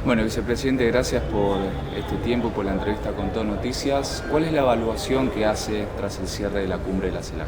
Bueno, vicepresidente, gracias por este tiempo, por la entrevista con Todo Noticias. ¿Cuál es la evaluación que hace tras el cierre de la cumbre de la CELAC?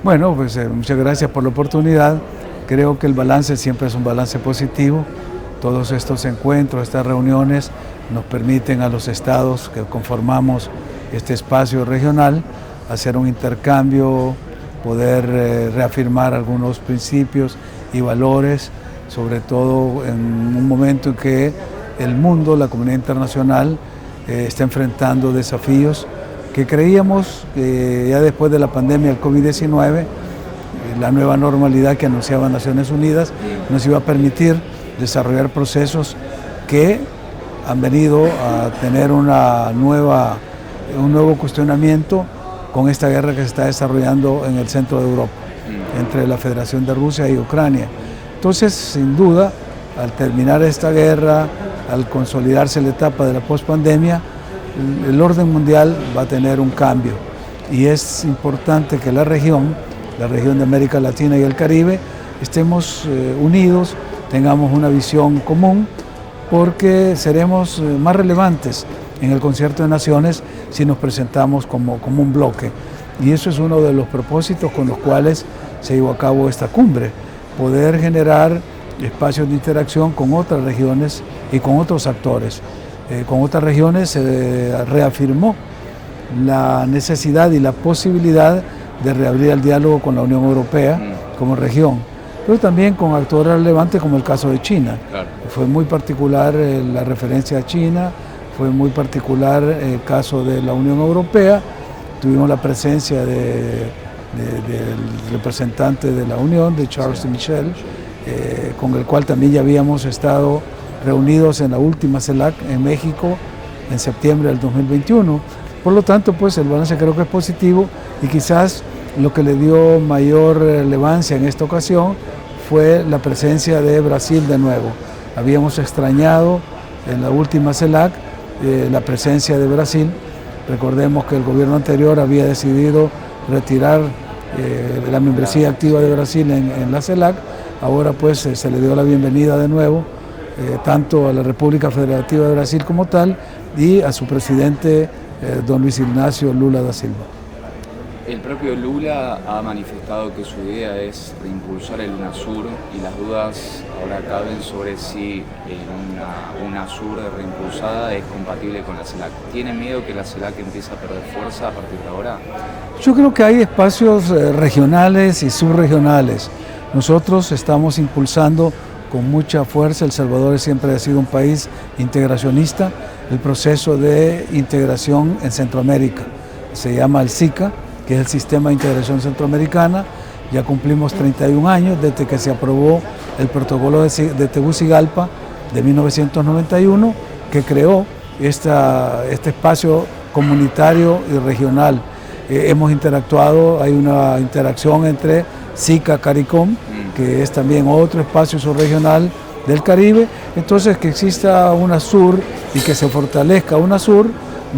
Bueno, pues muchas gracias por la oportunidad. Creo que el balance siempre es un balance positivo. Todos estos encuentros, estas reuniones nos permiten a los estados que conformamos este espacio regional hacer un intercambio, poder reafirmar algunos principios y valores, sobre todo en un momento en que el mundo, la comunidad internacional, está enfrentando desafíos que creíamos que ya después de la pandemia del COVID-19, la nueva normalidad que anunciaba Naciones Unidas nos iba a permitir desarrollar procesos que han venido a tener un nuevo cuestionamiento con esta guerra que se está desarrollando en el centro de Europa, entre la Federación de Rusia y Ucrania. Entonces, sin duda, al terminar esta guerra, al consolidarse la etapa de la pospandemia, el orden mundial va a tener un cambio y es importante que la región de América Latina y el Caribe, estemos unidos, tengamos una visión común, porque seremos más relevantes en el concierto de naciones si nos presentamos como un bloque. Y eso es uno de los propósitos con los cuales se llevó a cabo esta cumbre, poder generar espacios de interacción con otras regiones y con otros actores. Con otras regiones se reafirmó la necesidad y la posibilidad de reabrir el diálogo con la Unión Europea como región, pero también con actores relevantes como el caso de China. Claro. Fue muy particular la referencia a China, fue muy particular el caso de la Unión Europea. Tuvimos la presencia del representante de la Unión, de Charles Michel, con el cual también ya habíamos estado reunidos en la última CELAC en México en septiembre del 2021. Por lo tanto, pues el balance creo que es positivo y quizás lo que le dio mayor relevancia en esta ocasión fue la presencia de Brasil de nuevo. Habíamos extrañado en la última CELAC la presencia de Brasil. Recordemos que el gobierno anterior había decidido retirar la membresía activa de Brasil en la CELAC. Ahora pues se le dio la bienvenida de nuevo, tanto a la República Federativa de Brasil como tal y a su presidente, don Luis Ignacio Lula da Silva. El propio Lula ha manifestado que su idea es reimpulsar el UNASUR y las dudas ahora caben sobre si una UNASUR reimpulsada es compatible con la CELAC. ¿Tiene miedo que la CELAC empiece a perder fuerza a partir de ahora? Yo creo que hay espacios regionales y subregionales. Nosotros estamos impulsando con mucha fuerza, El Salvador siempre ha sido un país integracionista, el proceso de integración en Centroamérica. Se llama el SICA, que es el Sistema de Integración Centroamericana. Ya cumplimos 31 años desde que se aprobó el protocolo de Tegucigalpa de 1991, que creó este espacio comunitario y regional. Hemos interactuado, hay una interacción entre SICA, CARICOM, que es también otro espacio subregional del Caribe. Entonces, que exista UNASUR y que se fortalezca UNASUR,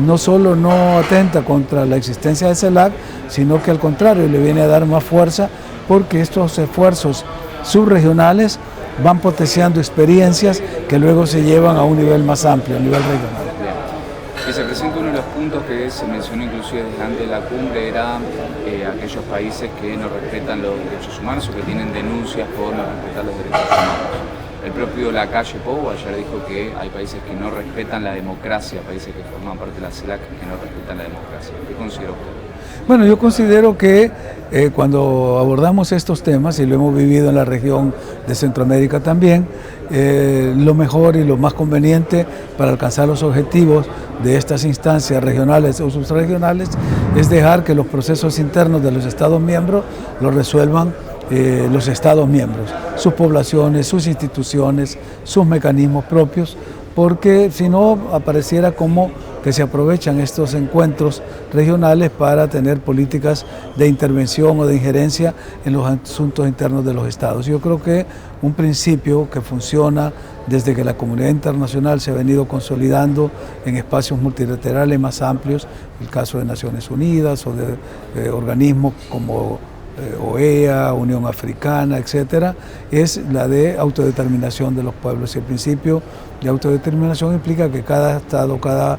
no solo no atenta contra la existencia de CELAC, sino que al contrario le viene a dar más fuerza, porque estos esfuerzos subregionales van potenciando experiencias que luego se llevan a un nivel más amplio, a nivel regional. Vicepresidente, uno de los puntos que se mencionó inclusive desde antes de la cumbre era aquellos países que no respetan los derechos humanos o que tienen denuncias por no respetar los derechos humanos. El propio Lacalle Pou ayer dijo que hay países que no respetan la democracia, países que forman parte de la CELAC que no respetan la democracia. ¿Qué considera usted? Bueno, yo considero que cuando abordamos estos temas, y lo hemos vivido en la región de Centroamérica también, lo mejor y lo más conveniente para alcanzar los objetivos de estas instancias regionales o subregionales es dejar que los procesos internos de los Estados miembros los resuelvan los Estados miembros, sus poblaciones, sus instituciones, sus mecanismos propios, porque si no apareciera como que se aprovechan estos encuentros regionales para tener políticas de intervención o de injerencia en los asuntos internos de los estados. Yo creo que un principio que funciona desde que la comunidad internacional se ha venido consolidando en espacios multilaterales más amplios, el caso de Naciones Unidas o de organismos como OEA, Unión Africana, etcétera, es la de autodeterminación de los pueblos y el principio de autodeterminación implica que cada estado, cada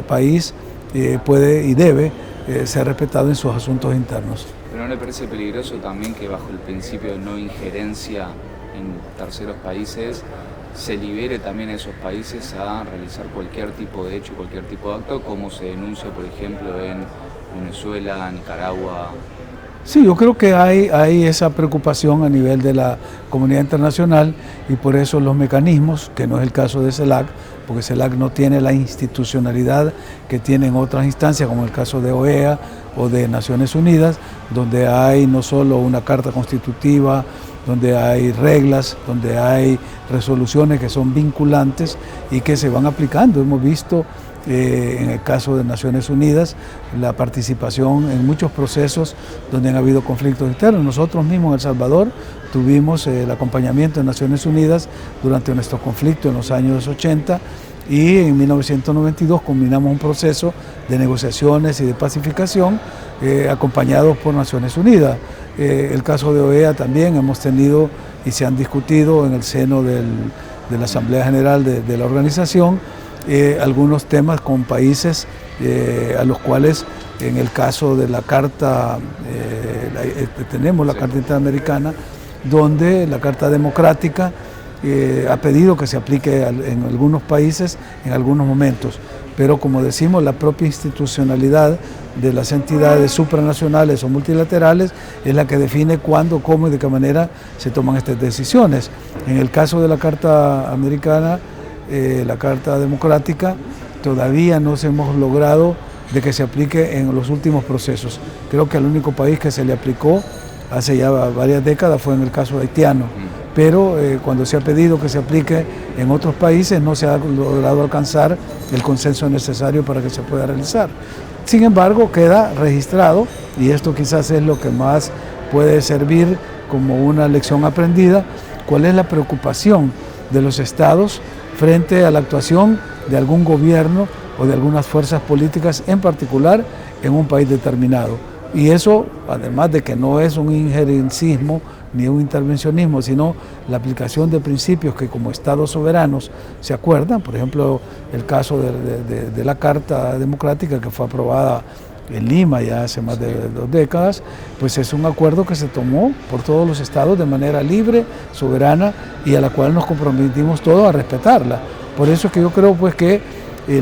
país puede y debe ser respetado en sus asuntos internos. ¿Pero no le parece peligroso también que bajo el principio de no injerencia en terceros países se libere también a esos países a realizar cualquier tipo de hecho, cualquier tipo de acto, como se denuncia, por ejemplo, en Venezuela, Nicaragua? Sí, yo creo que hay esa preocupación a nivel de la comunidad internacional y por eso los mecanismos, que no es el caso de CELAC, porque CELAC no tiene la institucionalidad que tienen otras instancias, como el caso de OEA o de Naciones Unidas, donde hay no solo una carta constitutiva, donde hay reglas, donde hay resoluciones que son vinculantes y que se van aplicando. Hemos visto en el caso de Naciones Unidas la participación en muchos procesos donde han habido conflictos internos. Nosotros mismos en El Salvador tuvimos el acompañamiento de Naciones Unidas durante nuestro conflicto en los años 80 y en 1992 culminamos un proceso de negociaciones y de pacificación acompañados por Naciones Unidas. El caso de OEA también hemos tenido y se han discutido en el seno de la Asamblea General de la organización algunos temas con países a los cuales en el caso de la Carta, tenemos la Carta Interamericana, donde la Carta Democrática ha pedido que se aplique en algunos países en algunos momentos, pero como decimos, la propia institucionalidad de las entidades supranacionales o multilaterales es la que define cuándo, cómo y de qué manera se toman estas decisiones. En el caso de la Carta Americana, la Carta Democrática, todavía no hemos logrado de que se aplique en los últimos procesos. Creo que el único país que se le aplicó hace ya varias décadas fue en el caso haitiano, pero cuando se ha pedido que se aplique en otros países no se ha logrado alcanzar el consenso necesario para que se pueda realizar. Sin embargo, queda registrado, y esto quizás es lo que más puede servir como una lección aprendida, cuál es la preocupación de los estados frente a la actuación de algún gobierno o de algunas fuerzas políticas, en particular en un país determinado. Y eso, además de que no es un injerencismo ni un intervencionismo, sino la aplicación de principios que como estados soberanos se acuerdan, por ejemplo, el caso de la Carta Democrática que fue aprobada en Lima ya hace más de 2 décadas, pues es un acuerdo que se tomó por todos los estados de manera libre, soberana y a la cual nos comprometimos todos a respetarla. Por eso es que yo creo pues que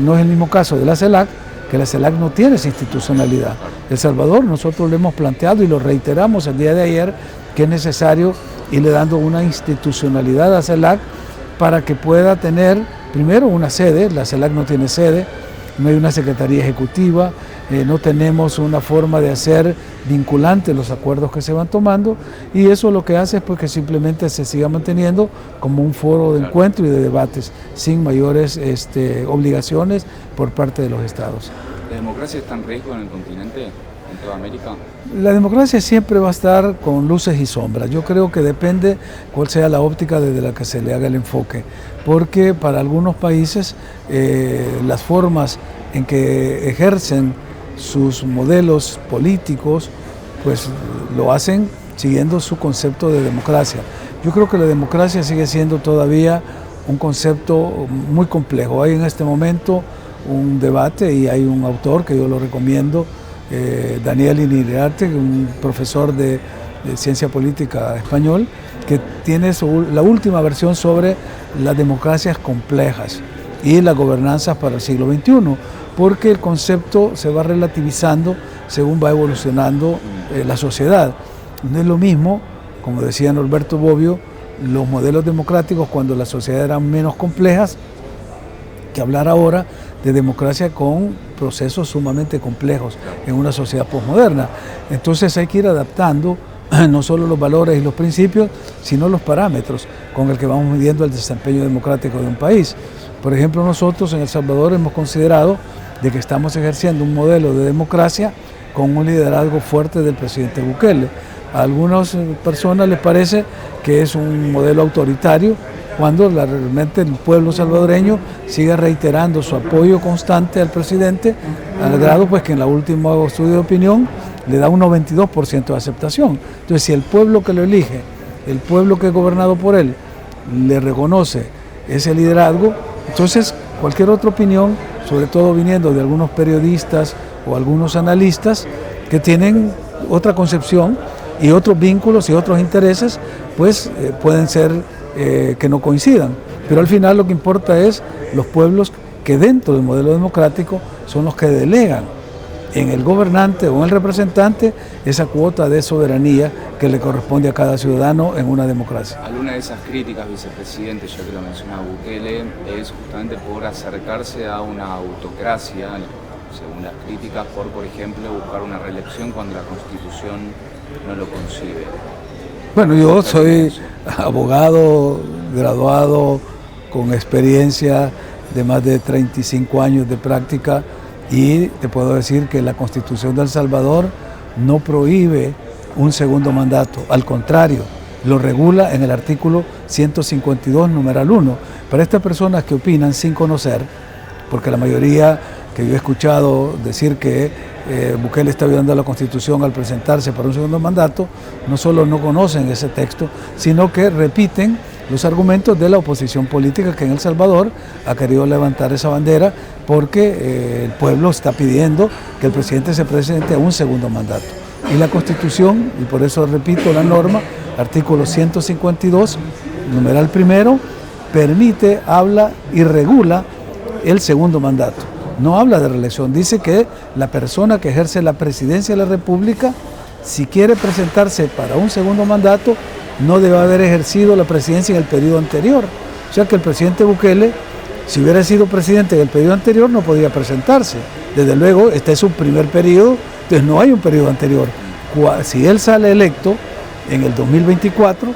no es el mismo caso de la CELAC, que la CELAC no tiene esa institucionalidad. El Salvador nosotros lo hemos planteado y lo reiteramos el día de ayer, que es necesario irle dando una institucionalidad a CELAC para que pueda tener primero una sede. La CELAC no tiene sede, no hay una secretaría ejecutiva, no tenemos una forma de hacer vinculante los acuerdos que se van tomando, y eso lo que hace es pues que simplemente se siga manteniendo como un foro de encuentro y de debates sin mayores obligaciones por parte de los estados. ¿La democracia está en riesgo en el continente, en toda América? La democracia siempre va a estar con luces y sombras. Yo creo que depende cuál sea la óptica desde la que se le haga el enfoque, porque para algunos países las formas en que ejercen sus modelos políticos pues lo hacen siguiendo su concepto de democracia. Yo creo que la democracia sigue siendo todavía un concepto muy complejo. Hay en este momento un debate y hay un autor que yo lo recomiendo, Daniel Iniriarte, un profesor de ciencia política español, que tiene la última versión sobre las democracias complejas y las gobernanzas para el siglo XXI, porque el concepto se va relativizando según va evolucionando la sociedad. No es lo mismo, como decía Norberto Bobbio, los modelos democráticos cuando las sociedades eran menos complejas, que hablar ahora de democracia con procesos sumamente complejos en una sociedad posmoderna. Entonces hay que ir adaptando no solo los valores y los principios, sino los parámetros con el que vamos midiendo el desempeño democrático de un país. Por ejemplo, nosotros en El Salvador hemos considerado de que estamos ejerciendo un modelo de democracia con un liderazgo fuerte del presidente Bukele. A algunas personas les parece que es un modelo autoritario, cuando realmente el pueblo salvadoreño sigue reiterando su apoyo constante al presidente, al grado pues que en la última estudio de opinión le da un 92% de aceptación. Entonces, si el pueblo que lo elige, el pueblo que es gobernado por él, le reconoce ese liderazgo, Entonces, cualquier otra opinión, sobre todo viniendo de algunos periodistas o algunos analistas que tienen otra concepción y otros vínculos y otros intereses, pues pueden ser que no coincidan. Pero al final lo que importa es los pueblos que dentro del modelo democrático son los que delegan en el gobernante o en el representante esa cuota de soberanía que le corresponde a cada ciudadano en una democracia. Alguna de esas críticas, vicepresidente, ya que lo mencionaba Bukele, es justamente por acercarse a una autocracia, según las críticas, por ejemplo, buscar una reelección cuando la Constitución no lo concibe. Bueno, yo soy abogado, graduado, con experiencia de más de 35 años de práctica, y te puedo decir que la Constitución de El Salvador no prohíbe un segundo mandato, al contrario, lo regula en el artículo 152, numeral 1. Para estas personas que opinan sin conocer, porque la mayoría que yo he escuchado decir que Bukele está violando la Constitución al presentarse para un segundo mandato, no solo no conocen ese texto, sino que repiten los argumentos de la oposición política que en El Salvador ha querido levantar esa bandera porque el pueblo está pidiendo que el presidente se presente a un segundo mandato. Y la Constitución, y por eso repito la norma, artículo 152, numeral primero, permite, habla y regula el segundo mandato. No habla de reelección, dice que la persona que ejerce la presidencia de la República, si quiere presentarse para un segundo mandato, no debe haber ejercido la presidencia en el periodo anterior. O sea que el presidente Bukele, si hubiera sido presidente en el periodo anterior, no podía presentarse. Desde luego, este es su primer periodo, entonces no hay un periodo anterior. Si él sale electo en el 2024,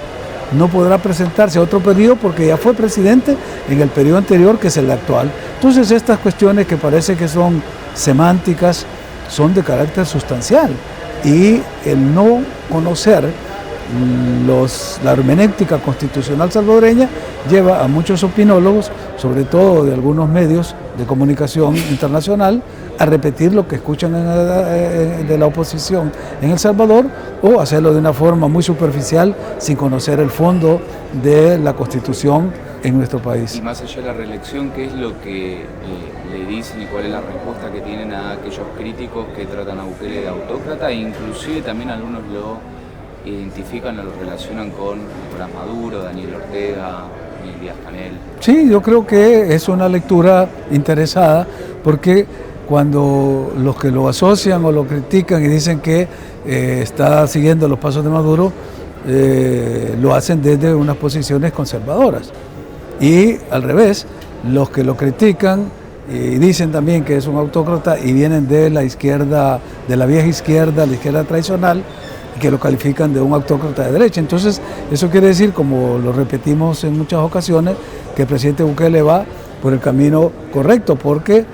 no podrá presentarse a otro periodo porque ya fue presidente en el periodo anterior, que es el actual. Entonces estas cuestiones que parece que son semánticas son de carácter sustancial, y el no conocer la hermenéutica constitucional salvadoreña lleva a muchos opinólogos, sobre todo de algunos medios de comunicación internacional, a repetir lo que escuchan de la oposición en El Salvador, o hacerlo de una forma muy superficial sin conocer el fondo de la Constitución en nuestro país. Y más allá de la reelección, ¿qué es lo que le dicen y cuál es la respuesta que tienen a aquellos críticos que tratan a Bukele de autócrata? E inclusive también algunos lo identifican o lo relacionan con Nicolás Maduro, Daniel Ortega, Díaz-Canel. Sí, yo creo que es una lectura interesada, porque cuando los que lo asocian o lo critican y dicen que está siguiendo los pasos de Maduro, lo hacen desde unas posiciones conservadoras. Y al revés, los que lo critican y dicen también que es un autócrata y vienen de la izquierda, de la vieja izquierda, la izquierda tradicional, que lo califican de un autócrata de derecha. Entonces, eso quiere decir, como lo repetimos en muchas ocasiones, que el presidente Bukele va por el camino correcto, porque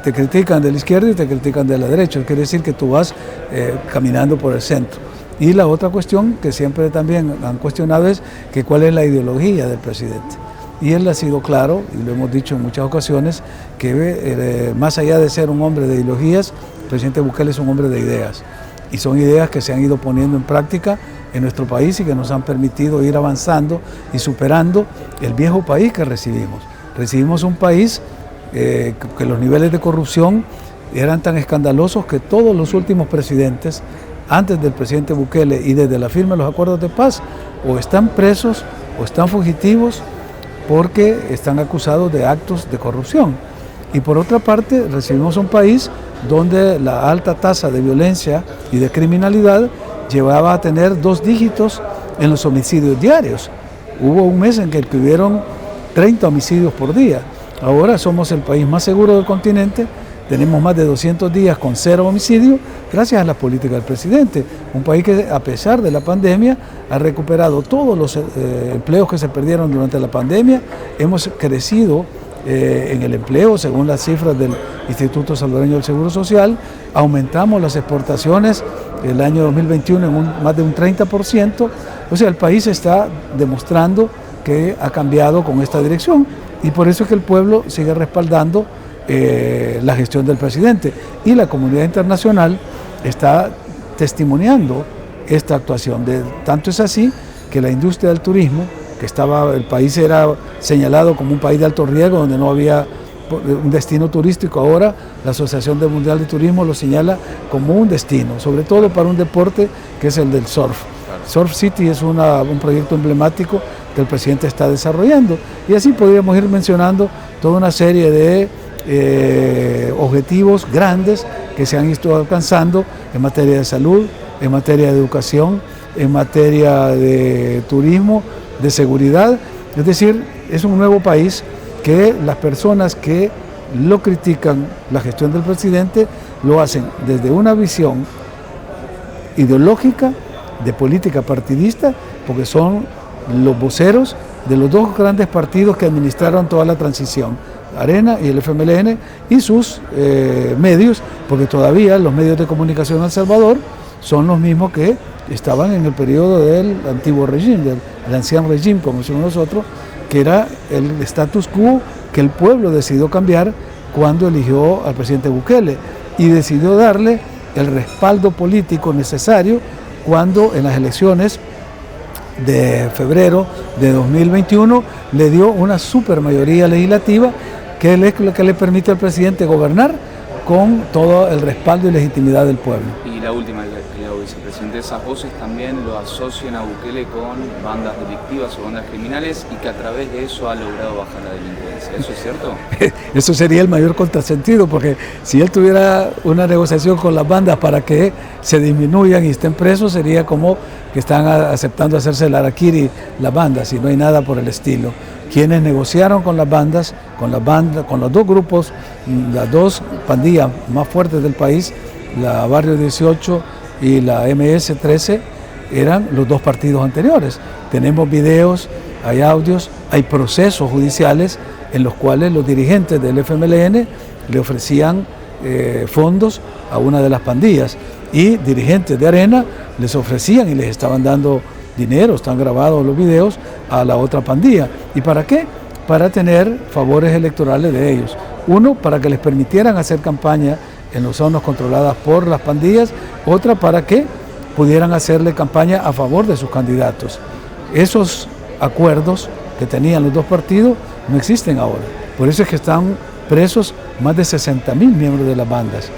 te critican de la izquierda y te critican de la derecha. Quiere decir que tú vas caminando por el centro. Y la otra cuestión que siempre también han cuestionado es que cuál es la ideología del presidente. Y él ha sido claro, y lo hemos dicho en muchas ocasiones, que más allá de ser un hombre de ideologías, el presidente Bukele es un hombre de ideas. Y son ideas que se han ido poniendo en práctica en nuestro país y que nos han permitido ir avanzando y superando el viejo país que recibimos. Recibimos un país que los niveles de corrupción eran tan escandalosos que todos los últimos presidentes, antes del presidente Bukele y desde la firma de los acuerdos de paz, o están presos o están fugitivos porque están acusados de actos de corrupción. Y por otra parte, recibimos un país donde la alta tasa de violencia y de criminalidad llevaba a tener 2 dígitos en los homicidios diarios. Hubo un mes en que tuvieron 30 homicidios por día. Ahora somos el país más seguro del continente, tenemos más de 200 días con 0 homicidios gracias a la política del presidente. Un país que, a pesar de la pandemia, ha recuperado todos los empleos que se perdieron durante la pandemia. Hemos crecido en el empleo, según las cifras del Instituto Salvadoreño del Seguro Social. Aumentamos las exportaciones el año 2021 en más de un 30%. O sea, el país está demostrando que ha cambiado con esta dirección, y por eso es que el pueblo sigue respaldando la gestión del presidente, y la comunidad internacional está testimoniando esta actuación. Tanto es así que la industria del turismo que el país era señalado como un país de alto riesgo, donde no había un destino turístico. Ahora la Asociación Mundial de Turismo lo señala como un destino, sobre todo para un deporte que es el del surf. Surf City es un proyecto emblemático que el presidente está desarrollando, y así podríamos ir mencionando toda una serie de objetivos grandes que se han ido alcanzando en materia de salud, en materia de educación, en materia de turismo, de seguridad. Es decir, es un nuevo país que las personas que lo critican, la gestión del presidente, lo hacen desde una visión ideológica, de política partidista, porque son los voceros de los dos grandes partidos que administraron toda la transición, Arena y el FMLN, y sus medios, porque todavía los medios de comunicación en El Salvador son los mismos que estaban en el periodo del antiguo régimen, del anciano régimen, como decimos nosotros, que era el status quo que el pueblo decidió cambiar cuando eligió al presidente Bukele, y decidió darle el respaldo político necesario cuando en las elecciones de febrero de 2021 le dio una supermayoría legislativa que es lo que le permite al presidente gobernar con todo el respaldo y legitimidad del pueblo. Y la última, vicepresidente, esas voces también lo asocian a Bukele con bandas delictivas o bandas criminales, y que a través de eso ha logrado bajar la delincuencia. ¿Eso es cierto? Eso sería el mayor contrasentido, porque si él tuviera una negociación con las bandas para que se disminuyan y estén presos, sería como que están aceptando hacerse el harakiri las bandas, y no hay nada por el estilo. Quienes negociaron con las bandas, con los dos grupos, las dos pandillas más fuertes del país, la Barrio 18 y la MS-13, eran los dos partidos anteriores. Tenemos videos, hay audios, hay procesos judiciales en los cuales los dirigentes del FMLN le ofrecían fondos a una de las pandillas, y dirigentes de Arena les ofrecían y les estaban dando dinero, están grabados los videos, a la otra pandilla. ¿Y para qué? Para tener favores electorales de ellos. Uno, para que les permitieran hacer campaña en las zonas controladas por las pandillas; otra, para que pudieran hacerle campaña a favor de sus candidatos. Esos acuerdos que tenían los dos partidos no existen ahora. Por eso es que están presos más de 60.000 miembros de las bandas.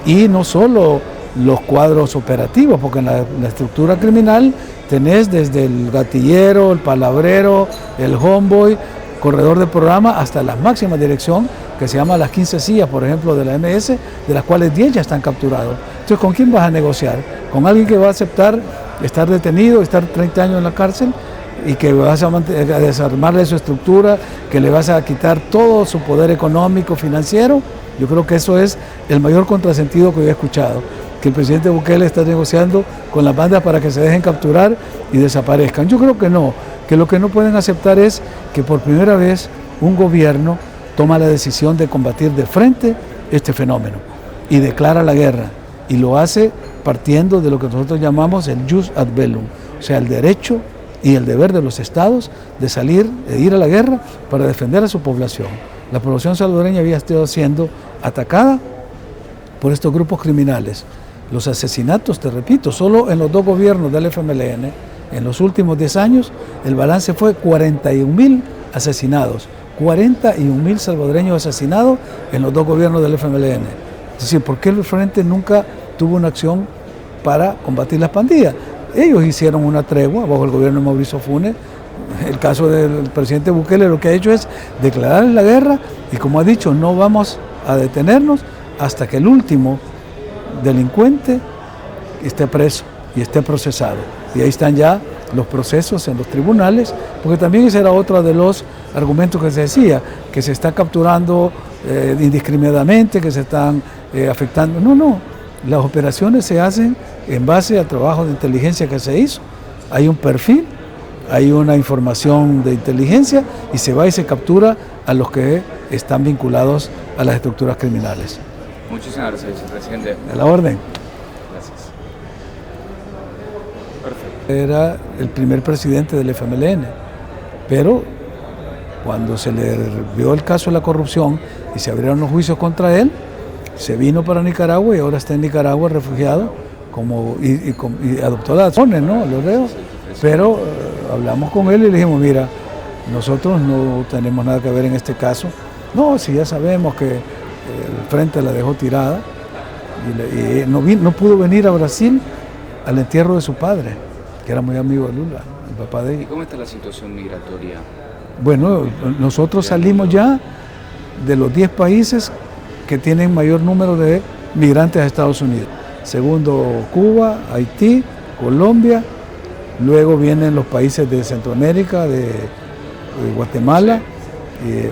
Y no solo los cuadros operativos, porque en la estructura criminal tenés desde el gatillero, el palabrero, el homeboy, corredor de programa, hasta la máxima dirección, que se llama las 15 sillas, por ejemplo, de la MS, de las cuales 10 ya están capturados. Entonces, ¿con quién vas a negociar? ¿Con alguien que va a aceptar estar detenido, estar 30 años en la cárcel, y que vas a desarmarle su estructura, que le vas a quitar todo su poder económico, financiero? Yo creo que eso es el mayor contrasentido que yo he escuchado, que el presidente Bukele está negociando con las bandas para que se dejen capturar y desaparezcan. Yo creo que no, que lo que no pueden aceptar es que por primera vez un gobierno toma la decisión de combatir de frente este fenómeno y declara la guerra, y lo hace partiendo de lo que nosotros llamamos el jus ad bellum, o sea, el derecho y el deber de los estados de salir, de ir a la guerra para defender a su población. La población salvadoreña había estado siendo atacada por estos grupos criminales. Los asesinatos, te repito, solo en los dos gobiernos del FMLN, en los últimos 10 años, el balance fue 41.000 asesinados, 41.000 salvadoreños asesinados en los dos gobiernos del FMLN. Es decir, ¿por qué el Frente nunca tuvo una acción para combatir las pandillas? Ellos hicieron una tregua bajo el gobierno de Mauricio Funes. El caso del presidente Bukele lo que ha hecho es declarar la guerra, y como ha dicho, no vamos a detenernos hasta que el último delincuente esté preso y esté procesado. Y ahí están ya los procesos en los tribunales, porque también ese era otro de los argumentos que se decía, que se está capturando indiscriminadamente, que se están afectando. No, las operaciones se hacen en base al trabajo de inteligencia que se hizo. Hay un perfil, hay una información de inteligencia, y se va y se captura a los que están vinculados a las estructuras criminales. Muchísimas gracias, vicepresidente. A la orden. Gracias. Perfecto. Era el primer presidente del FMLN, pero cuando se le vio el caso de la corrupción y se abrieron los juicios contra él, se vino para Nicaragua, y ahora está en Nicaragua refugiado y adoptó las razones, ¿no? Lo veo. Pero hablamos con él y le dijimos, mira, nosotros no tenemos nada que ver en este caso. No, si ya sabemos que el frente la dejó tirada y no pudo venir a Brasil al entierro de su padre, que era muy amigo de Lula, el papá de ella. ¿Y cómo está la situación migratoria? Bueno, nosotros salimos ya de los 10 países que tienen mayor número de migrantes a Estados Unidos. Segundo, Cuba, Haití, Colombia, luego vienen los países de Centroamérica, de Guatemala,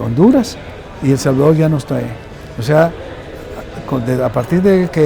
Honduras, y El Salvador ya no está ahí. O sea, a partir de que